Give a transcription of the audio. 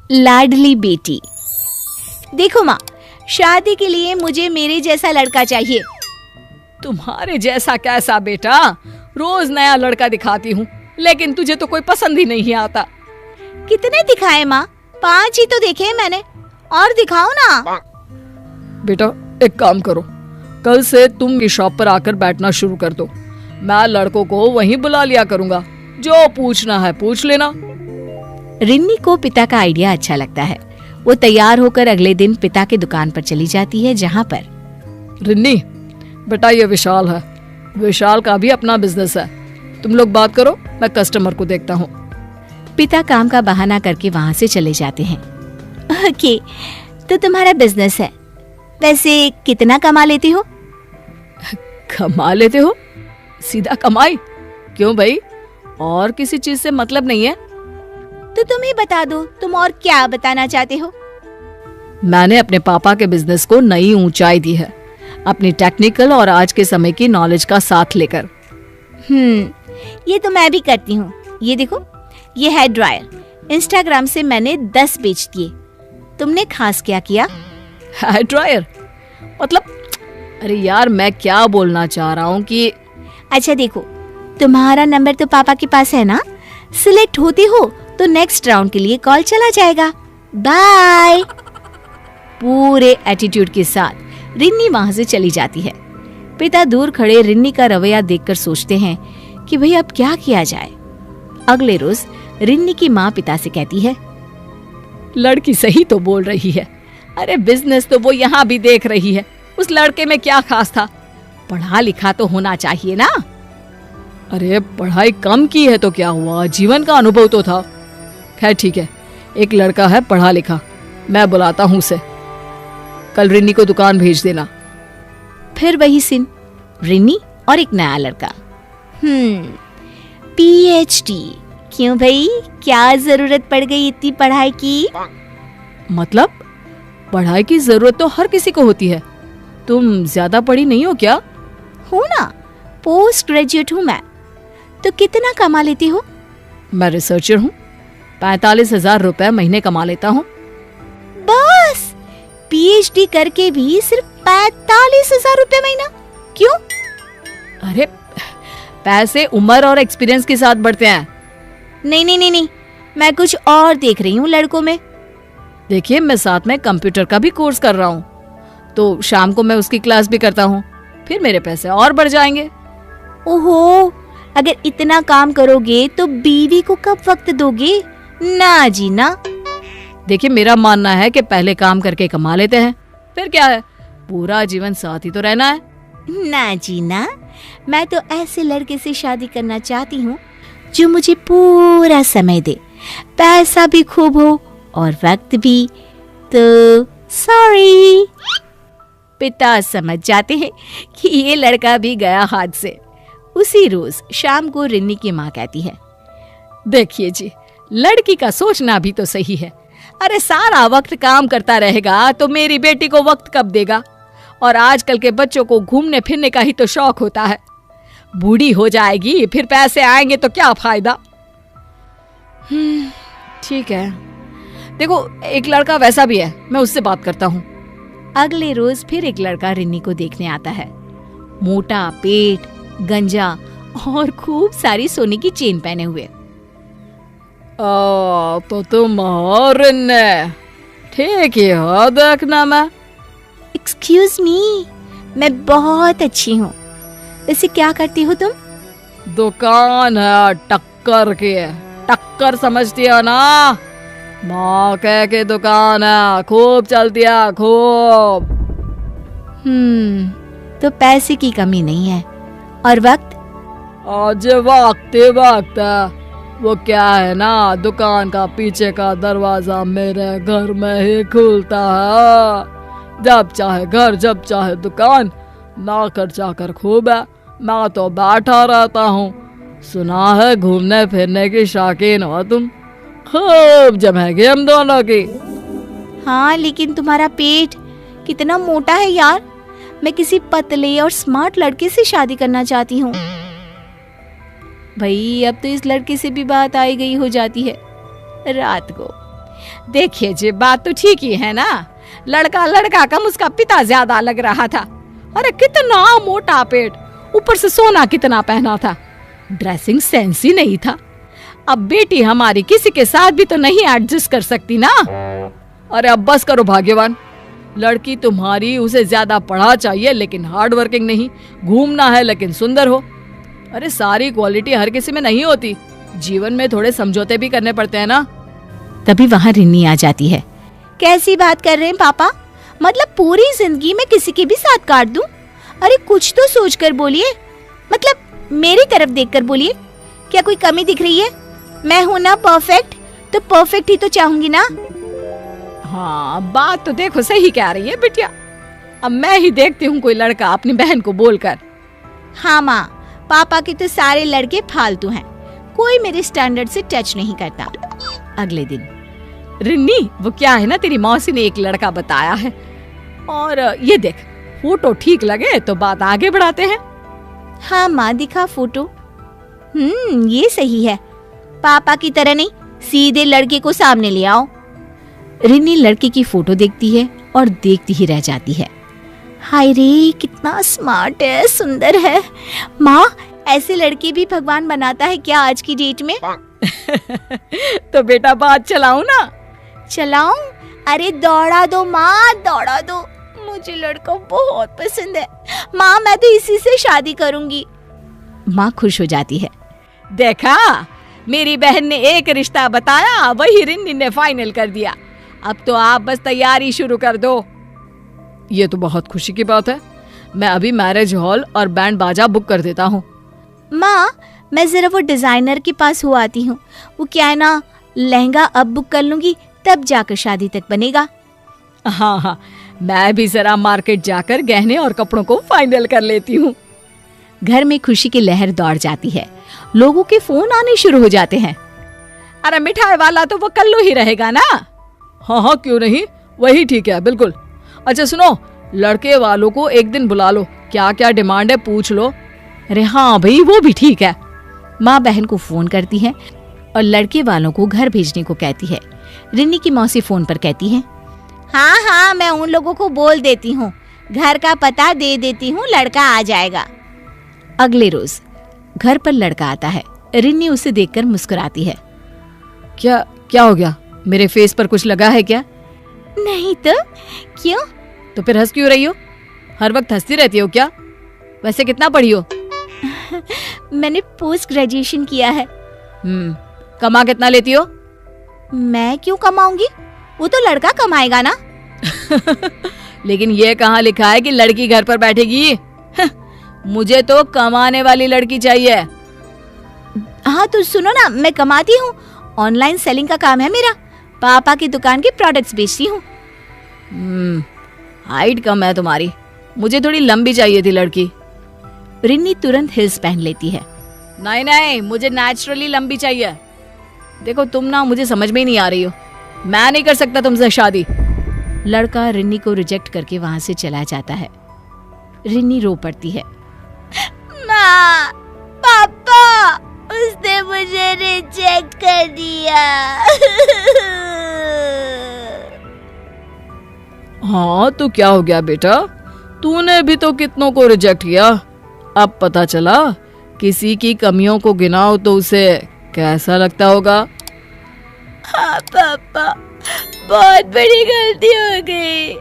लाडली बेटी। देखो माँ, शादी के लिए मुझे मेरे जैसा लड़का चाहिए। तुम्हारे जैसा कैसा बेटा? रोज नया लड़का दिखाती हूँ, लेकिन तुझे तो कोई पसंद ही नहीं आता। कितने दिखाए माँ? 5 ही तो देखे मैंने, और दिखाओ ना। बेटा एक काम करो, कल से तुम इस शॉप पर आकर बैठना शुरू कर दो। मैं लड़कों को वहीं बुला लिया करूंगा, जो पूछना है पूछ लेना। रिन्नी को पिता का आइडिया अच्छा लगता है। वो तैयार होकर अगले दिन पिता की दुकान पर चली जाती है, जहाँ पर रिन्नी बेटा ये विशाल है, विशाल का भी अपना बिजनेस है, तुम लोग बात करो, मैं कस्टमर को देखता हूँ। पिता काम का बहाना करके वहाँ से चले जाते हैं। ओके, तो तुम्हारा बिजनेस है, वैसे कितना कमा लेते हो? कमा लेते हो? सीधा कमाई? क्यों भाई, और किसी चीज से मतलब नहीं है? तो तुम ही बता दो, तुम और क्या बताना चाहते हो? मैंने अपने पापा के बिजनेस को नई ऊंचाई दी है, अपनी टेक्निकल और आज के समय की नॉलेज का साथ लेकर। ये तो मैं भी करती हूँ। ये देखो, ये हेयर ड्रायर इंस्टाग्राम से मैंने 10 बेच दिए। तुमने खास क्या किया? हेयर ड्रायर मतलब? अरे यार मैं क्या बोलना चाह रहा हूँ कि अच्छा देखो, तुम्हारा नंबर तो पापा के पास है ना, सिलेक्ट होते हो तो नेक्स्ट राउंड के लिए कॉल चला जाएगा। बाय। पूरे एटीट्यूड के साथ रिन्नी वहां से चली जाती है। पिता दूर खड़े रिन्नी का रवैया देखकर सोचते हैं कि भाई अब क्या किया जाए। अगले रोज रिन्नी की माँ पिता से कहती है, लड़की सही तो बोल रही है। अरे बिजनेस तो वो यहाँ भी देख रही है, उस लड़के में क्या खास था? पढ़ा लिखा तो होना चाहिए ना। अरे पढ़ाई कम की है तो क्या हुआ, जीवन का अनुभव तो था। खैर ठीक है, एक लड़का है पढ़ा लिखा, मैं बुलाता हूँ उसे। कल रिन्नी को दुकान भेज देना। फिर वही सीन, रिन्नी और एक नया लड़का। पीएचडी। क्यों भाई, क्या जरूरत पड़ गई इतनी पढ़ाई की? मतलब पढ़ाई की जरूरत तो हर किसी को होती है। तुम ज्यादा पढ़ी नहीं हो क्या? हो ना, पोस्ट ग्रेजुएट हूँ मैं। तो कितना कमा लेती हो? मैं रिसर्चर हूँ, 45,000 रुपए महीने कमा लेता हूँ। बस? पीएचडी करके भी सिर्फ 45,000 रुपए महीना? क्यों? अरे पैसे उम्र और एक्सपीरियंस के साथ बढ़ते हैं। नहीं, मैं कुछ और देख रही हूँ लड़कों में। देखिए मैं साथ में कंप्यूटर का भी कोर्स कर रहा हूँ, तो शाम को मैं उसकी क्लास भी करता हूँ, फिर मेरे पैसे और बढ़ जाएंगे। ओहो, अगर इतना काम करोगे तो बीवी को कब वक्त दोगे? ना जी ना। देखिए मेरा मानना है कि पहले काम करके कमा लेते हैं, फिर क्या है, पूरा जीवन साथ ही तो रहना है। ना जी ना, मैं तो ऐसे लड़के से शादी करना चाहती हूँ जो मुझे पूरा समय दे, पैसा भी खूब हो और वक्त भी। तो सॉरी। पिता समझ जाते हैं कि ये लड़का भी गया हाथ से। उसी रोज शाम को रिन्नी की माँ कहती है, देखिए जी, लड़की का सोचना भी तो सही है। अरे सारा वक्त काम करता रहेगा तो मेरी बेटी को वक्त कब देगा? और आजकल के बच्चों को घूमने फिरने का ही तो शौक होता है। बूढ़ी हो जाएगी फिर पैसे आएंगे तो क्या फायदा? ठीक है, देखो एक लड़का वैसा भी है, मैं उससे बात करता हूँ। अगले रोज फिर एक लड़का रिन्नी को देखने आता है। मोटा पेट, गंजा और खूब सारी सोने की चेन पहने हुए। तो तुम और रिन्नी ठीक ही हो देखना में। एक्सक्यूज मी, मैं बहुत अच्छी हूँ। वैसे क्या करती हो तुम? दुकान है टक्कर की, टक्कर समझती है ना? मौके की दुकान है, खूब चलती है खूब। तो पैसे की कमी नहीं है। और वक्त? आज वक्त ही वक्त है। वो क्या है ना, दुकान का पीछे का दरवाजा मेरे घर में ही खुलता है। जब चाहे घर, जब चाहे दुकान, नौकर चाकर खूब है, मैं तो बैठा रहता हूँ। सुना है घूमने फिरने की शौकीन हो तुम, खूब जमेगी हम दोनों की। हाँ, लेकिन तुम्हारा पेट कितना मोटा है यार। मैं किसी पतले और स्मार्ट लड़के से शादी करना चाहती हूँ। भाई अब तो इस लड़के से भी बात आई गई हो जाती है। रात को देखिए जी, बात तो ठीक ही है ना, लड़का लड़का कम उसका पिता ज्यादा लग रहा था। अरे कितना मोटा पेट, ऊपर से सोना कितना पहना था, ड्रेसिंग सेंस ही नहीं था। अब बेटी हमारी किसी के साथ भी तो नहीं एडजस्ट कर सकती ना। अरे अब बस करो भाग्यवान, लड़की तुम्हारी उसे ज्यादा पढ़ा चाहिए लेकिन हार्ड वर्किंग नहीं, घूमना है लेकिन सुंदर हो। अरे सारी क्वालिटी हर किसी में नहीं होती, जीवन में थोड़े समझौते भी करने पड़ते हैं ना। तभी वहाँ रिन्नी आ जाती है। कैसी बात कर रहे हैं पापा, मतलब पूरी जिंदगी में किसी के भी साथ काट दूं? अरे कुछ तो सोच कर बोलिए, मतलब मेरी तरफ देखकर बोलिए। क्या कोई कमी दिख रही है? मैं हूं ना परफेक्ट, तो परफेक्ट ही तो चाहूंगी ना। हाँ बात तो देखो सही कह रही है बिटिया। अब मैं ही देखती हूँ कोई लड़का अपनी बहन को बोलकर। हाँ माँ, पापा के तो सारे लड़के फालतू हैं, कोई मेरे स्टैंडर्ड से टच नहीं करता। अगले दिन, रिन्नी वो क्या है ना, तेरी मौसी ने एक लड़का बताया है और ये देख, फोटो ठीक लगे तो बात आगे बढ़ाते हैं। हाँ माँ, दिखा फोटो। ये सही है, पापा की तरह नहीं, सीधे लड़के को सामने ले आओ। रिन्नी लड़के की फोटो देखती है और देखती ही रह जाती है। हाय रे, कितना स्मार्ट है, सुंदर है। माँ, ऐसे लड़के भी भगवान बनाता है क्या आज की डेट में? तो बेटा बात चलाऊं ना? चलाऊं? अरे दौड़ा दो माँ, दौड़ा दो, मुझे लड़का बहुत पसंद है। माँ, मैं तो इसी से शादी करूंगी। माँ खुश हो जाती है। देखा, मेरी बहन ने एक रिश्ता बताया, वही रिन्नी ने फाइनल कर दिया। अब तो आप बस तैयारी शुरू कर दो। ये तो बहुत खुशी की बात है, मैं अभी मैरिज हॉल और बैंड बाजा बुक कर देता हूँ। माँ, मैं जरा वो डिजाइनर के पास हो आती हूँ। वो क्या है ना, लहंगा अब बुक कर लूंगी, तब जाकर शादी तक बनेगा। हाँ हाँ, मैं भी जरा मार्केट जाकर गहने और कपड़ों को फाइनल कर लेती हूँ। घर में खुशी की लहर दौड़ जाती है, लोगों के फोन आने शुरू हो जाते हैं। अरे मिठाई वाला तो वो कल्लू ही रहेगा ना? हाँ हाँ क्यों नहीं, वही ठीक है बिल्कुल। अच्छा सुनो, लड़के वालों को एक दिन बुला लो, क्या क्या डिमांड है पूछ लो। अरे हाँ भाई, वो भी ठीक है। माँ बहन को फोन करती है और लड़के वालों को घर भेजने को कहती है। रिन्नी की मौसी फोन पर कहती है, हाँ हाँ, मैं उन लोगों को बोल देती हूँ, घर का पता दे देती हूँ, लड़का आ जाएगा। अगले रोज घर पर लड़का आता है। रिन्नी उसे देखकर मुस्कुराती है। क्या क्या हो गया, मेरे फेस पर कुछ लगा है क्या? नहीं तो क्यों? तो फिर हंस क्यों रही हो? हर वक्त हंसती रहती हो क्या? वैसे कितना पढ़ी हो? मैंने पोस्ट ग्रेजुएशन किया है। कमा कितना लेती हो? मैं क्यों कमाऊंगी, वो तो लड़का कमाएगा ना। लेकिन ये कहाँ लिखा है कि लड़की घर पर बैठेगी? मुझे तो कमाने वाली लड़की चाहिए। हाँ तो सुनो ना, मैं कमाती हूँ, ऑनलाइन सेलिंग का काम है मेरा, पापा की दुकान के प्रोडक्ट्स बेचती हूँ। हाइट कम है तुम्हारी, मुझे थोड़ी लंबी चाहिए थी लड़की। रिन्नी तुरंत हिल्स पहन लेती है। नहीं नहीं, मुझे नेचुरली लंबी चाहिए। देखो तुम ना मुझे समझ में ही नहीं आ रही हो, मैं नहीं कर सकता तुमसे शादी। लड़का रिन्नी को रिजेक्ट करके वहां से चला जाता है। रिन्नी रो पड़ती है। माँ, पापा, उसने मुझे रिजेक्ट कर दिया। हाँ तो क्या हो गया बेटा, तूने भी तो कितनों को रिजेक्ट किया। अब पता चला, किसी की कमियों को गिनाओ तो उसे कैसा लगता होगा। हाँ पापा, बहुत बड़ी गलती हो गई।